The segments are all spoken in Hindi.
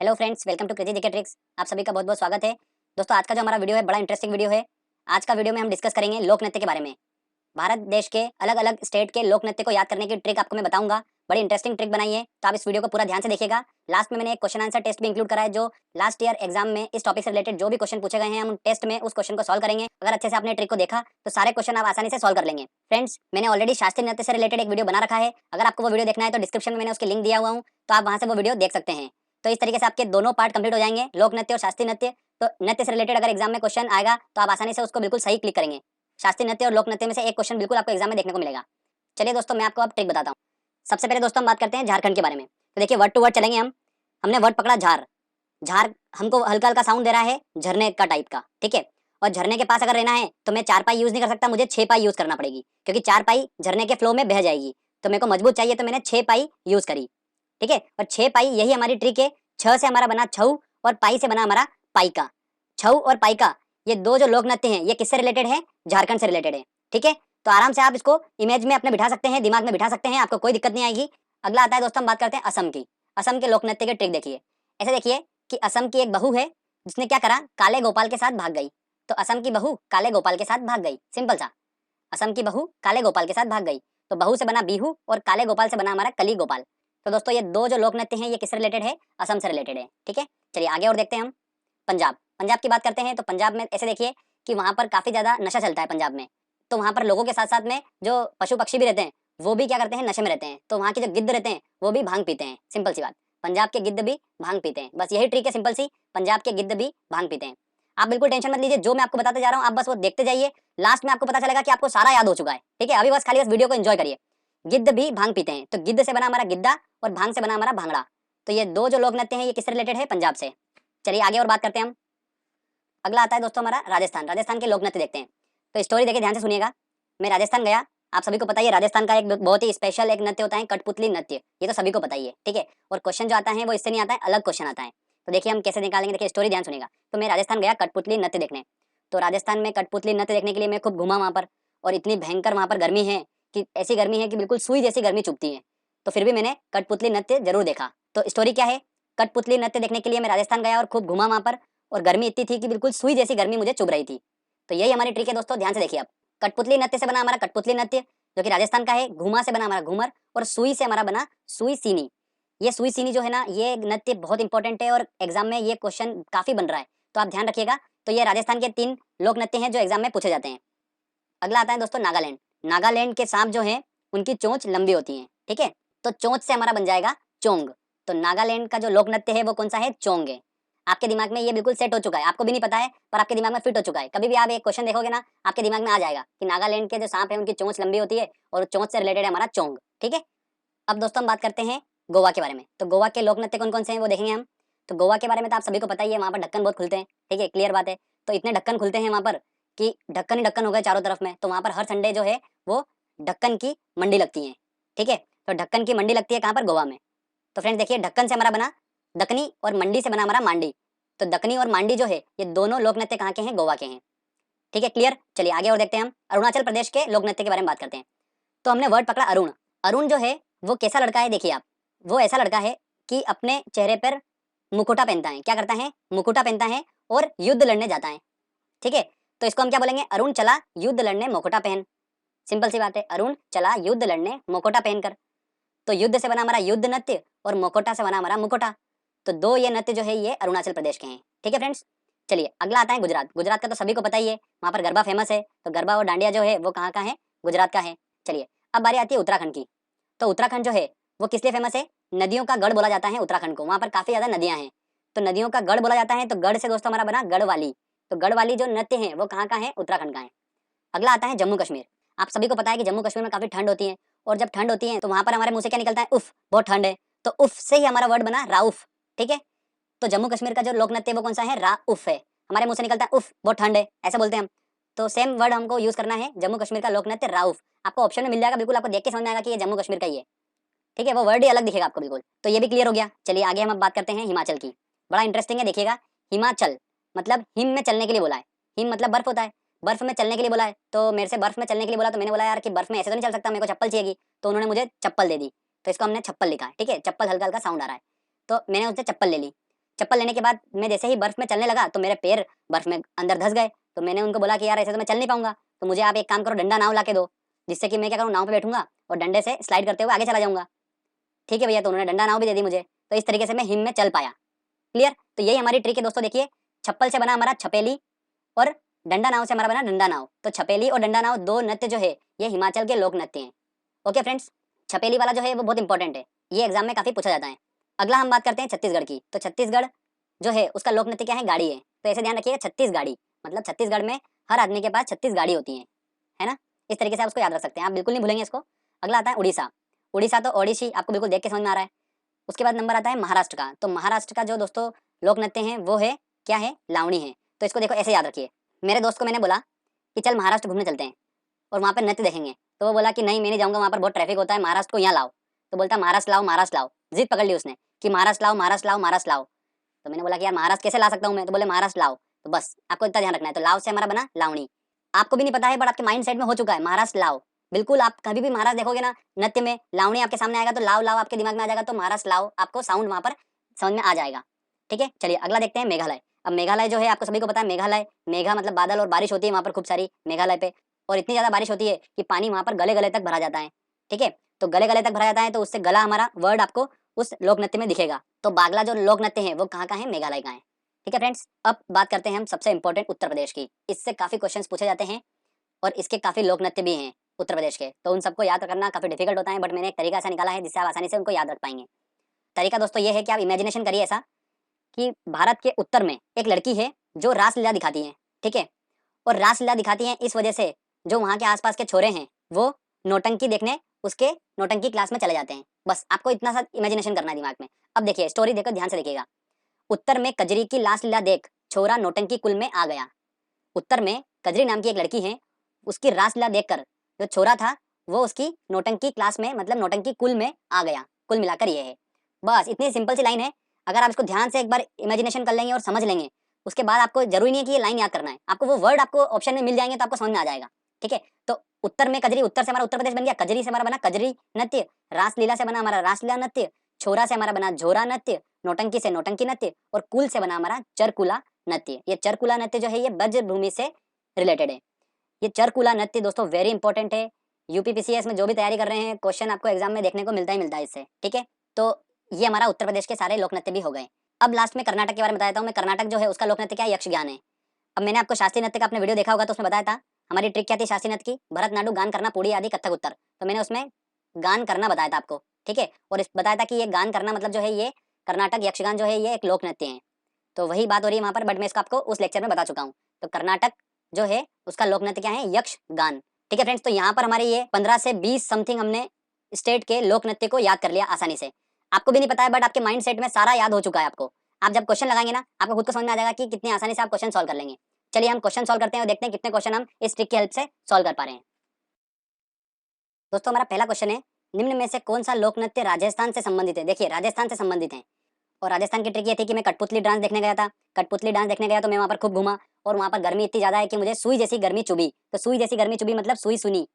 Hello friends, welcome to crazy GK tricks. आप सभी का बहुत बहुत स्वागत है। दोस्तों, आज का जो हमारा वीडियो है बड़ा इंटरेस्टिंग वीडियो है। आज का वीडियो में हम डिस्कस करेंगे लोक नृत्य के बारे में। भारत देश के अलग अलग स्टेट के लोक नृत्य को याद करने की ट्रिक आपको मैं बताऊंगा। बड़ी इंटरेस्टिंग ट्रिक बनाई है, तो आप इस वीडियो को पूरा ध्यान से देखिएगा। लास्ट में मैंने एक क्वेश्चन आंसर टेस्ट भी इंक्लूड करा है, जो लास्ट ईयर एग्जाम में इस टॉपिक से रिलेटेड जो भी क्वेश्चन पूछे गए हैं, हम टेस्ट में उस क्वेश्चन को सॉल्व करेंगे। अगर अच्छे से आपने ट्रिक को देखा तो सारे क्वेश्चन आप आसानी से सॉल्व कर लेंगे। फ्रेंड्स, मैंने ऑलरेडी शास्त्रीय नृत्य से रिलेटेड एक वीडियो बना रखा है। अगर आपको वो वीडियो देखना है तो डिस्क्रिप्शन में मैंने उसके लिंक दिया हुआ हूँ, तो आप वहां से वो वीडियो देख सकते हैं। तो इस तरीके से आपके दोनों पार्ट कंप्लीट हो जाएंगे, लोक नृत्य और शास्त्रीय नृत्य। तो नृत्य से रिलेटेड अगर एग्जाम में क्वेश्चन आएगा तो आप आसानी से उसको बिल्कुल सही क्लिक करेंगे। शास्त्रीय नृत्य और लोक नृत्य में से एक क्वेश्चन बिल्कुल आपको एग्जाम में देखने को मिलेगा। चलिए दोस्तों, मैं आपको अब ट्रिक बताता हूँ। सबसे पहले दोस्तों हम बात करते हैं झारखंड के बारे में। तो देखिए, वर्ड टू वर्ड चलेंगे हम। हमने वर्ड पकड़ा झार। झार हमको हल्का हल्का साउंड दे रहा है झरने का टाइप का, ठीक है। और झरने के पास अगर रहना है तो मैं 4 पाई यूज नहीं कर सकता, मुझे 6 पाई यूज करना पड़ेगी, क्योंकि 4 पाई झरने के फ्लो में बह जाएगी। तो मेरे को मजबूत चाहिए, तो मैंने 6 पाई यूज करी, ठीक है। और 6 पाई यही हमारी ट्रिक है। 6 से हमारा बना छऊ और पाई से बना हमारा पाइका। छऊ और पाइका, ये दो जो लोक नृत्य हैं, ये किससे रिलेटेड है? झारखंड से रिलेटेड है, ठीक है। तो आराम से आप इसको इमेज में अपने बिठा सकते हैं, दिमाग में बिठा सकते हैं, आपको कोई दिक्कत नहीं आएगी। अगला आता है दोस्तों, हम बात करते हैं असम की। असम के लोक नृत्य की ट्रिक देखिए। ऐसे देखिए कि असम की एक बहू है, जिसने क्या करा, काले गोपाल के साथ भाग गई। तो असम की बहू काले गोपाल के साथ भाग गई, सिंपल सा। असम की बहू काले गोपाल के साथ भाग गई। तो बहू से बना बीहू और काले गोपाल से बना हमारा कली गोपाल। तो दोस्तों, ये दो जो लोक नृत्य हैं, ये किससे रिलेटेड है? असम से रिलेटेड है, ठीक है। चलिए आगे और देखते हैं हम। पंजाब। पंजाब की बात करते हैं तो पंजाब में ऐसे देखिए कि वहां पर काफी ज्यादा नशा चलता है पंजाब में। तो वहां पर लोगों के साथ साथ में जो पशु पक्षी भी रहते हैं, वो भी क्या करते हैं? नशे में रहते हैं। तो वहां के जो गिद्ध रहते हैं वो भी भांग पीते हैं, सिंपल सी बात। पंजाब के गिद्ध भी भांग पीते हैं, बस यही ट्रिक है सिंपल सी। पंजाब के गिद्ध भी भांग पीते हैं। आप बिल्कुल टेंशन मत लीजिए, जो मैं आपको बताते जा रहा हूँ आप बस वो देखते जाइए। लास्ट में आपको पता चलेगा कि आपको सारा याद हो चुका है, ठीक है। अभी बस खाली बस वीडियो को एंजॉय करिए। गिद्ध भी भांग पीते हैं, तो गिद्ध से बना हमारा गिद्दा और भांग से बना हमारा भांगड़ा। तो ये दो जो लोक नृत्य हैं, ये किससे रिलेटेड है? पंजाब से। चलिए आगे और बात करते हैं हम। अगला आता है दोस्तों हमारा राजस्थान। राजस्थान के लोक नृत्य देखते हैं। तो स्टोरी देखिए, ध्यान से सुनिएगा। मैं राजस्थान गया। आप सभी को पता ही है, राजस्थान का एक बहुत ही स्पेशल एक नृत्य होता है कठपुतली नृत्य। ये तो सभी को पता ही है, ठीक है। और क्वेश्चन जो आता है वो इससे नहीं आता है, अलग क्वेश्चन आता है। तो देखिए हम कैसे निकालेंगे, देखिए स्टोरी ध्यान सुनिएगा। तो मैं राजस्थान गया कठपुतली नृत्य देखने। तो राजस्थान में कठपुतली नृत्य देखने के लिए मैं खूब घूमा वहां पर। और इतनी भयंकर वहां पर गर्मी है कि ऐसी गर्मी है कि बिल्कुल सुई जैसी गर्मी चुभती है। तो फिर भी मैंने कठपुतली नृत्य जरूर देखा। तो स्टोरी क्या है? कठपुतली नृत्य देखने के लिए मैं राजस्थान गया और खूब घूमा वहां पर। और गर्मी इतनी थी कि बिल्कुल सुई जैसी गर्मी मुझे चुभ रही थी। तो यही हमारी ट्रिक है दोस्तों, ध्यान से देखिए आप। कठपुतली नृत्य से बना हमारा कठपुतली नृत्य, जो कि राजस्थान का है। घूमा से बना हमारा घूमर। और सुई से हमारा बना सुई सीनी। ये सुई सीनी जो है ना, ये नृत्य बहुत इंपॉर्टेंट है और एग्जाम में ये क्वेश्चन काफी बन रहा है, तो आप ध्यान रखिएगा। तो ये राजस्थान के 3 लोक नृत्य हैं जो एग्जाम में पूछे जाते हैं। अगला आता है दोस्तों नागालैंड। नागालैंड के सांप जो हैं, उनकी चोंच लंबी होती है, ठीक है। तो चोंच से हमारा बन जाएगा चोंग। तो नागालैंड का जो लोक नृत्य है वो कौन सा है? चोंग है। आपके दिमाग में ये बिल्कुल सेट हो चुका है, आपको भी नहीं पता है पर आपके दिमाग में फिट हो चुका है। कभी भी आप एक क्वेश्चन देखोगे ना, आपके दिमाग में आ जाएगा कि नागालैंड के जो सांप है उनकी चोंच लंबी होती है और चोंच से रिलेटेड है हमारा चोंग, ठीक है। अब दोस्तों हम बात करते हैं गोवा के बारे में। तो गोवा के लोक नृत्य कौन कौन से हैं वो देखेंगे हम। तो गोवा के बारे में तो आप सभी को पता ही है, वहां पर ढक्कन बहुत खुलते हैं, ठीक है, क्लियर बात है। तो इतने ढक्कन खुलते हैं वहां पर कि ढक्कन ही ढक्कन हो गए चारों तरफ में। तो वहां पर हर संडे जो है वो ढक्कन की मंडी लगती है, ठीक है। तो ढक्कन की मंडी लगती है कहाँ पर? गोवा में। तो फ्रेंड्स देखिए, ढक्कन से हमारा बना दकनी और मंडी से बना हमारा मांडी। तो दकनी और मांडी जो है, ये दोनों लोक नृत्य कहाँ के हैं? गोवा के हैं, ठीक है, क्लियर। चलिए आगे और देखते हैं हम। अरुणाचल प्रदेश के लोक नृत्य के बारे में बात करते हैं। तो हमने वर्ड पकड़ा अरुण। अरुण जो है वो कैसा लड़का है? देखिए आप, वो ऐसा लड़का है कि अपने चेहरे पर मुकुटा पहनता है। क्या करता है? मुकुटा पहनता है और युद्ध लड़ने जाता है, ठीक है। तो इसको हम क्या बोलेंगे? अरुण चला युद्ध लड़ने मुकुटा पहन। सिंपल सी बात है, अरुण चला युद्ध लड़ने मुकुटा पहनकर। तो युद्ध से बना हमारा युद्ध नृत्य और मुकुटा से बना हमारा मुकुटा। तो दो ये नृत्य जो है ये अरुणाचल प्रदेश के हैं, ठीक है फ्रेंड्स। चलिए अगला आता है गुजरात। गुजरात का तो सभी को पता ही है, वहां पर गरबा फेमस है। तो गरबा और डांडिया जो है वो कहाँ का है? गुजरात का है। चलिए अब बारी आती है उत्तराखंड की। तो उत्तराखंड जो है वो किस लिए फेमस है? नदियों का गढ़ बोला जाता है उत्तराखंड को, वहां पर काफी ज्यादा नदियां हैं। तो नदियों का गढ़ बोला जाता है। तो गढ़ से दोस्तों हमारा बना गढ़वाली। तो गढ़वाली जो नृत्य है वो कहाँ का है? उत्तराखंड का है। अगला आता है जम्मू कश्मीर। आप सभी को पता है कि जम्मू कश्मीर में काफी ठंड होती है। और जब ठंड होती है तो वहां पर हमारे मुंह से क्या निकलता है? उफ, बहुत ठंड है। तो उफ से ही हमारा वर्ड बना राउफ, ठीक है। तो जम्मू कश्मीर का जो लोक नृत्य है वो कौन सा है? राउफ है। हमारे मुंह से निकलता है उफ, बहुत ठंड है, ऐसा बोलते हैं हम। तो सेम वर्ड हमको यूज करना है, जम्मू कश्मीर का लोक नृत्य राउफ। आपको ऑप्शन में मिल जाएगा, बिल्कुल आपको देख के समझ में आएगा कि ये जम्मू कश्मीर का ही है, ठीक है। वो वर्ड ही अलग दिखेगा आपको बिल्कुल। तो ये भी क्लियर हो गया। चलिए आगे हम अब बात करते हैं हिमाचल की। बड़ा इंटरेस्टिंग है, देखिएगा। हिमाचल मतलब हिम में चलने के लिए बोला है। हिम मतलब बर्फ होता है, बर्फ में चलने के लिए बोला है। तो मेरे से बर्फ में चलने के लिए बोला, तो मैंने बोला यार कि बर्फ में ऐसे तो नहीं चल सकता, मेरे को चप्पल चाहिएगी। तो उन्होंने मुझे चप्पल दे दी। तो इसको हमने चप्पल लिखा है, ठीक है। चप्पल हल्का हल्का साउंड आ रहा है, तो मैंने उससे चप्पल ले ली। चप्पल लेने के बाद मैं जैसे ही बर्फ में चलने लगा तो मेरे पैर बर्फ में अंदर धंस गए। तो मैंने उनको बोला कि यार ऐसे तो मैं चल नहीं पाऊंगा, तो मुझे आप एक काम करो, डंडा नाव ला के दो, जिससे कि मैं क्या करूँ, नाव पे बैठूंगा और डंडे से स्लाइड करते हुए आगे चला जाऊंगा। ठीक है भैया, तो उन्होंने डंडा नाव भी दे दी मुझे। तो इस तरीके से मैं हिम में चल पाया। क्लियर? तो यही हमारी ट्रिक है दोस्तों। देखिए, छप्पल से बना हमारा छपेली और डंडा नाव से हमारा बना डंडा नाव। तो छपेली और डंडा नाव दो नृत्य जो है ये हिमाचल के लोक नृत्य हैं। ओके फ्रेंड्स, छपेली वाला जो है वो बहुत इंपॉर्टेंट है, ये एग्जाम में काफी पूछा जाता है। अगला हम बात करते हैं छत्तीसगढ़ की। तो छत्तीसगढ़ जो है उसका लोक नृत्य क्या है, गाड़ी है। तो ऐसे ध्यान रखिएगा, छत्तीस गाड़ी, मतलब छत्तीसगढ़ में हर आदमी के पास 36 गाड़ी होती है ना। इस तरीके से आप उसको याद रख सकते हैं, आप बिल्कुल नहीं भूलेंगे इसको। अगला आता है उड़ीसा। उड़ीसा तो ओडिशी आपको बिल्कुल देख के समझ में आ रहा है। उसके बाद नंबर आता है महाराष्ट्र का। तो महाराष्ट्र का जो दोस्तों लोक नृत्य है वो है क्या है, लावणी है। तो इसको देखो ऐसे याद रखिए। मेरे दोस्त को मैंने बोला कि चल महाराष्ट्र घूमने चलते हैं और वहाँ पर नृत्य देखेंगे। तो वो बोला कि नहीं मैं नहीं जाऊंगा, वहाँ पर बहुत ट्रैफिक होता है, महाराष्ट्र को यहाँ लाओ। तो बोलता महाराष्ट्र लाओ, महाराष्ट्र लाओ, जिद पकड़ ली उसने कि महाराष्ट्र लाओ, महाराष्ट्र लाओ, महाराष्ट्र लाओ। तो मैंने बोला कि यार महाराष्ट्र कैसे ला सकता हूँ मैं, तो बोले महाराष्ट्र लाओ। तो बस आपको इतना ध्यान रखना है। तो लाओ से हमारा बना लावणी। आपको भी नहीं पता है बट आपके माइंड सेट में हो चुका है महाराष्ट्र लाओ। बिल्कुल, आप कभी भी महाराष्ट्र देखोगे ना नृत्य में, लावणी आपके सामने आएगा तो लाओ लाओ आपके दिमाग में आ जाएगा, तो महाराष्ट्र लाओ आपको साउंड वहां पर समझ में आ जाएगा। ठीक है, चलिए अगला देखते हैं मेघालय। अब मेघालय जो है आपको सभी को पता है, मेघालय, मेघा मतलब बादल और बारिश होती है वहां पर खूब सारी मेघालय पे। और इतनी ज्यादा बारिश होती है कि पानी वहां पर गले गले तक भरा जाता है। ठीक है, तो गले गले तक भरा जाता है तो उससे गला हमारा वर्ड आपको उस लोक नृत्य में दिखेगा। तो बागला जो लोक नृत्य है वो कहाँ का है, मेघालय का है। ठीक है फ्रेंड्स, अब बात करते हैं हम सबसे इंपॉर्टेंट उत्तर प्रदेश की। इससे काफी क्वेश्चंस पूछे जाते हैं और इसके काफी लोक नृत्य भी हैं उत्तर प्रदेश के। तो उन सबको याद करना काफी डिफिकल्ट होता है, बट मैंने एक तरीका ऐसा निकाला है जिससे आप आसानी से उनको याद रख पाएंगे। तरीका दोस्तों ये है कि आप इमेजिनेशन करिए ऐसा कि भारत के उत्तर में एक लड़की है जो रासलीला दिखाती है। ठीक है, और रासलीला दिखाती है इस वजह से जो वहाँ के आसपास के छोरे हैं वो नौटंकी देखने उसके नौटंकी क्लास में चले जाते हैं। बस आपको इतना सा इमेजिनेशन करना है दिमाग में। अब देखिए स्टोरी देखो, ध्यान से देखिएगा। उत्तर में कजरी की रासलीला देख छोरा नौटंकी कुल में आ गया। उत्तर में कजरी नाम की एक लड़की है, उसकी रासलीला देखकर जो छोरा था वो उसकी नौटंकी क्लास में मतलब नौटंकी कुल में आ गया। कुल मिलाकर ये है। बस इतनी सिंपल सी लाइन है। अगर आप इसको ध्यान से एक बार इमेजिनेशन कर लेंगे और समझ लेंगे, उसके बाद आपको जरूरी नहीं है कि ये लाइन याद करना है, आपको वो वर्ड आपको ऑप्शन में मिल जाएंगे तो आपको समझ में आ जाएगा। ठीक है, तो उत्तर में कजरी, उत्तर से हमारा उत्तर प्रदेश बन गया, कजरी से हमारा बना कजरी नृत्य, रासलीला से बना हमारा रासलीला नृत्य, छोरा से हमारा बना झोरा नृत्य, नौटंकी से नौटंकी नृत्य और कुल से बना हमारा चरकुला नृत्य। ये चरकुला नृत्य जो है ये ब्रज भूमि से रिलेटेड है। ये चरकुला नृत्य दोस्तों वेरी इंपॉर्टेंट है। यूपीपीसीएस में जो भी तैयारी कर रहे हैं क्वेश्चन आपको एग्जाम में देखने को मिलता ही मिलता है इससे। ठीक है, तो ये हमारा उत्तर प्रदेश के सारे लोक नृत्य भी हो गए। अब लास्ट में कर्नाटक के बारे में बता देता हूँ मैं। कर्नाटक जो है उसका लोक नृत्य क्या है, यक्षगान है। अब मैंने आपको शास्त्रीय नृत्य का आपने वीडियो देखा होगा तो उसमें बताया था हमारी ट्रिक क्या थी शास्त्रीय नृत्य की, भरतनाट्यम, गान करना, पुड़ी आदि, कथक उत्तर। तो मैंने उसमें गान करना बताया था आपको। ठीक है, और बताया था कि ये गान करना मतलब जो है ये कर्नाटक यक्षगान जो है ये एक लोक नृत्य है। तो वही बात हो रही है वहां पर, बट मैं इसको आपको उस लेक्चर में बता चुका हूँ। तो कर्नाटक जो है उसका लोक नृत्य क्या है, यक्ष गान। ठीक है फ्रेंड्स, तो यहाँ पर हमारे ये 15 से 20 समथिंग हमने स्टेट के लोक नृत्य को याद कर लिया आसानी से। आपको भी नहीं पता है बट आपके माइंड सेट में सारा याद हो चुका है आपको। आप जब क्वेश्चन लगाएंगे ना आपको खुद को समझ में आ जाएगा कि कितनी आसानी से आप क्वेश्चन सॉल्व कर लेंगे। चलिए हम क्वेश्चन सॉल्व करते हैं और देखते हैं कितने क्वेश्चन हम इस ट्रिक की हेल्प से सॉल्व कर पा रहे हैं। दोस्तों हमारा पहला क्वेश्चन है, निम्न में से कौन सा लोक नृत्य राजस्थान से संबंधित है। देखिए राजस्थान से संबंधित है और राजस्थान की ट्रिक ये थी कि मैं कठपुतली डांस देखने गया था। कठपुतली डांस देखने गया तो मैं वहां पर खूब घूमा और वहां पर गर्मी इतनी ज्यादा है कि मुझे सुई जैसी गर्मी चुभी। तो सुई जैसी गर्मी चुभी मतलब सुई सुनी।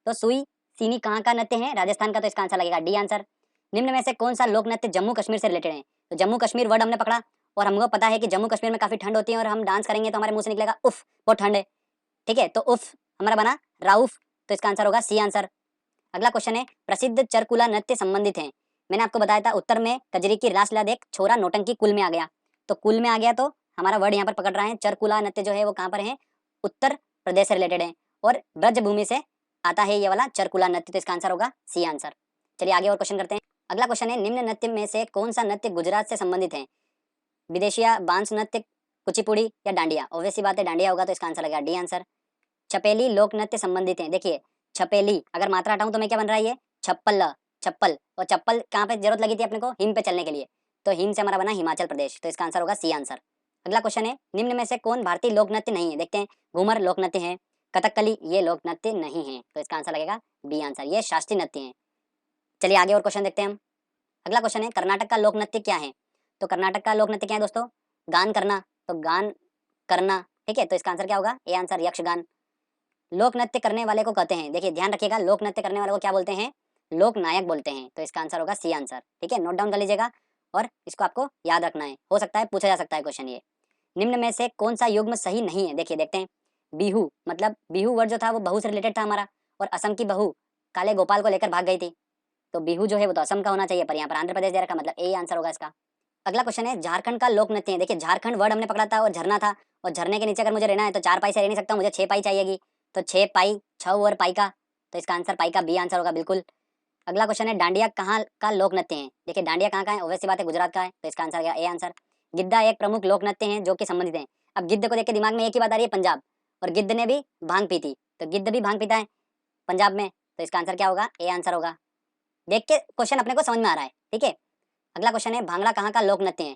तो सुई सीनी कहाँ का नृत्य है, राजस्थान का। तो इसका आंसर लगेगा डी आंसर। निम्न में से कौन सा लोक नृत्य जम्मू कश्मीर से रिलेटेड है। तो जम्मू कश्मीर वर्ड हमने पकड़ा और हमको पता है कि जम्मू कश्मीर में काफी ठंड होती है और हम डांस करेंगे तो हमारे मुंह से निकलेगा उफ, बहुत ठंड है। ठीक है, तो उफ हमारा बना राउफ। तो इसका आंसर होगा सी आंसर। अगला क्वेश्चन है, प्रसिद्ध चरकुला नृत्य संबंधित है। मैंने आपको बताया था उत्तर में कजरी की रासलीला देख छोरा नौटंकी कुल में आ गया। तो कुल में आ गया तो हमारा वर्ड यहाँ पर पकड़ रहा है। चरकुला नृत्य जो है वो कहाँ पर है, उत्तर प्रदेश से रिलेटेड है और ब्रज भूमि से आता है ये वाला चरकुला नृत्य। तो इसका आंसर होगा सी आंसर। चलिए आगे और क्वेश्चन करते हैं। अगला क्वेश्चन है, निम्न नृत्य में से कौन सा नृत्य गुजरात से संबंधित है। विदेशिया, बांस नृत्य, कुचिपुड़ी या डांडिया। ऑब्वियस सी बात है डांडिया होगा, तो इसका आंसर लगेगा डी आंसर। छपेली लोक नृत्य संबंधित है। देखिए छपेली अगर मात्रा हटाऊं तो मैं क्या बन रहा है, ये छप्पल, चप्पल। और चप्पल कहाँ पे जरूरत लगी थी अपने को, हिम पे चलने के लिए। तो हिम से हमारा बना हिमाचल प्रदेश। तो इसका आंसर होगा सी आंसर। अगला क्वेश्चन है, निम्न में से कौन भारतीय लोक नृत्य नहीं है। देखते हैं, घूमर लोक नृत्य है, कथकली ये लोक नृत्य नहीं है। तो इसका आंसर लगेगा बी आंसर, ये शास्त्रीय नृत्य है। चलिए आगे और क्वेश्चन देखते हैं हम। अगला क्वेश्चन है, कर्नाटक का लोक नृत्य क्या है। तो कर्नाटक का लोक नृत्य क्या है दोस्तों, गान करना। तो गान करना, ठीक है, तो इसका आंसर क्या होगा, ए आंसर यक्षगान। लोक नृत्य करने वाले को कहते हैं, देखिए ध्यान रखिएगा, लोक नृत्य करने वाले को क्या बोलते हैं, लोक नायक बोलते हैं। तो इसका आंसर होगा सी आंसर। ठीक है, नोट डाउन कर लीजिएगा, और इसको आपको याद रखना है, हो सकता है पूछा जा सकता है क्वेश्चन ये। निम्न में से कौन सा युग्म सही नहीं है? देखिए देखते हैं। बिहू, मतलब बिहू वर्ड जो था वो बहू से रिलेटेड था हमारा, और असम की बहू काले गोपाल को लेकर भाग गई थी, तो बिहू जो है वो तो असम का होना चाहिए, पर यहाँ पर आंध्र प्रदेश दे रखा, मतलब ए आंसर होगा इसका। अगला क्वेश्चन है झारखंड का लोक नृत्य है। देखिए झारखंड वर्ड हमने पकड़ा था और झरना था, और झरने के नीचे अगर मुझे रहना है तो 4 पाई से रह नहीं सकता, मुझे 6 पाई चाहिएगी, तो 6 पाई, 6 और पाई का, तो इसका आंसर पाई का बी आंसर होगा बिल्कुल। अगला क्वेश्चन है डांडिया कहाँ का लोक नृत्य है? देखिए डांडिया कहाँ का है, ऑब्वियस सी बात है गुजरात का है, तो इसका आंसर क्या ए आंसर। गिद्धा एक प्रमुख लोक नृत्य है जो कि संबंधित है। अब गिद्ध को देख के दिमाग में एक ही बात आ रही है, पंजाब, और गिद्ध ने भी भांग पी थी, तो गिद्ध भी भांग पीता है पंजाब में, तो इसका आंसर क्या होगा? ए आंसर होगा। देख के क्वेश्चन अपने को समझ में आ रहा है, ठीक है। अगला क्वेश्चन है भांगड़ा कहाँ का लोक नृत्य है?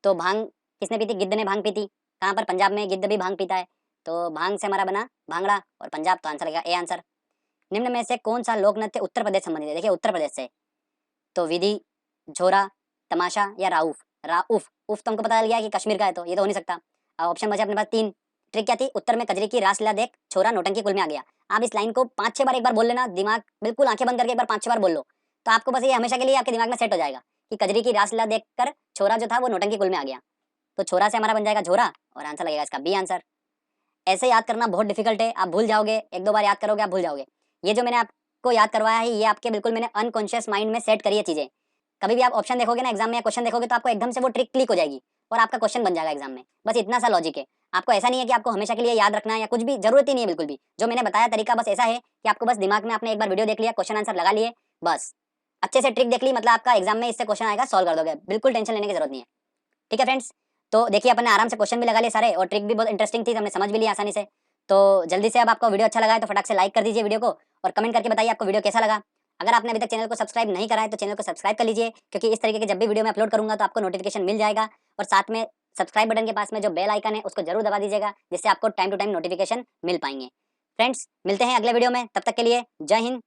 तो भांग किसने पी थी? गिद्ध ने भांग पी थी। कहाँ पर? पंजाब में, गिद्ध भी भांग पीता है, तो भांग से हमारा बना भांगड़ा, और पंजाब, तो आंसर लगेगा ए आंसर। निम्न में से कौन सा लोक नृत्य उत्तर प्रदेश संबंधित है? देखिए उत्तर प्रदेश से, तो विधि, झोरा, तमाशा या राउफ? राउफ, उफ तो हमको पता चल गया कि कश्मीर का है, तो ये तो हो नहीं सकता। अब ऑप्शन बचे अपने पास 3। ट्रिक क्या थी? उत्तर में कजरी की रासलीला देख छोरा नौटंकी कुल में आ गया। आप इस लाइन को 5-6 बार एक बार बोल लेना, दिमाग बिल्कुल आंखें बंद करके एक बार 5-6 बार बोल लो, तो आपको बस ये हमेशा के लिए आपके दिमाग में सेट हो जाएगा कि कजरी की रासलीला देखकर छोरा जो था वो नौटंकी कुल में आ गया, तो छोरा से हमारा बन जाएगा झोरा, और आंसर लगेगा इसका बी आंसर। ऐसे याद करना बहुत डिफिकल्ट है, आप भूल जाओगे, 1-2 बार याद करोगे आप भूल जाओगे। ये जो मैंने आपको याद करवाया है ये आपके बिल्कुल मैंने अनकॉन्शियस माइंड में सेट करी है चीजें। कभी भी आप ऑप्शन देखोगे ना एग्जाम में या क्वेश्चन देखोगे तो आपको एकदम से वो ट्रिक क्लिक हो जाएगी और आपका क्वेश्चन बन जाएगा एग्जाम में। बस इतना सा लॉजिक है। आपको ऐसा नहीं है कि आपको हमेशा के लिए याद रखना है या कुछ भी, जरूरत ही नहीं है बिल्कुल भी। जो मैंने बताया तरीका बस ऐसा है कि आपको बस दिमाग में आपने एक बार वीडियो देख लिया, क्वेश्चन आंसर लगा लिए, बस अच्छे से ट्रिक देख ली, मतलब आपका एग्जाम में इससे क्वेश्चन आएगा, सॉल्व कर दोगे, बिल्कुल टेंशन लेने की जरूरत नहीं है। ठीक है फ्रेंड्स, तो देखिए अपन ने आराम से क्वेश्चन भी लगा लिए सारे, और ट्रिक भी बहुत इंटरेस्टिंग थी, तो हमने समझ भी लिया आसानी से। तो जल्दी से अब आपको वीडियो अच्छा लगा है तो फटाक से लाइक कर दीजिए वीडियो को, और कमेंट करके बताइए आपको वीडियो कैसा लगा। अगर आपने अभी तक चैनल को सब्सक्राइब नहीं करा है तो चैनल को सब्सक्राइब कर लीजिए, क्योंकि इस तरीके के जब भी वीडियो मैं अपलोड करूंगा तो आपको नोटिफिकेशन मिल जाएगा। और साथ में सब्सक्राइब बटन के पास में जो बेल आइकन है उसको जरूर दबा दीजिएगा, जिससे आपको टाइम टू टाइम नोटिफिकेशन मिल पाएंगे। फ्रेंड्स मिलते हैं अगले वीडियो में, तब तक के लिए जय हिंद।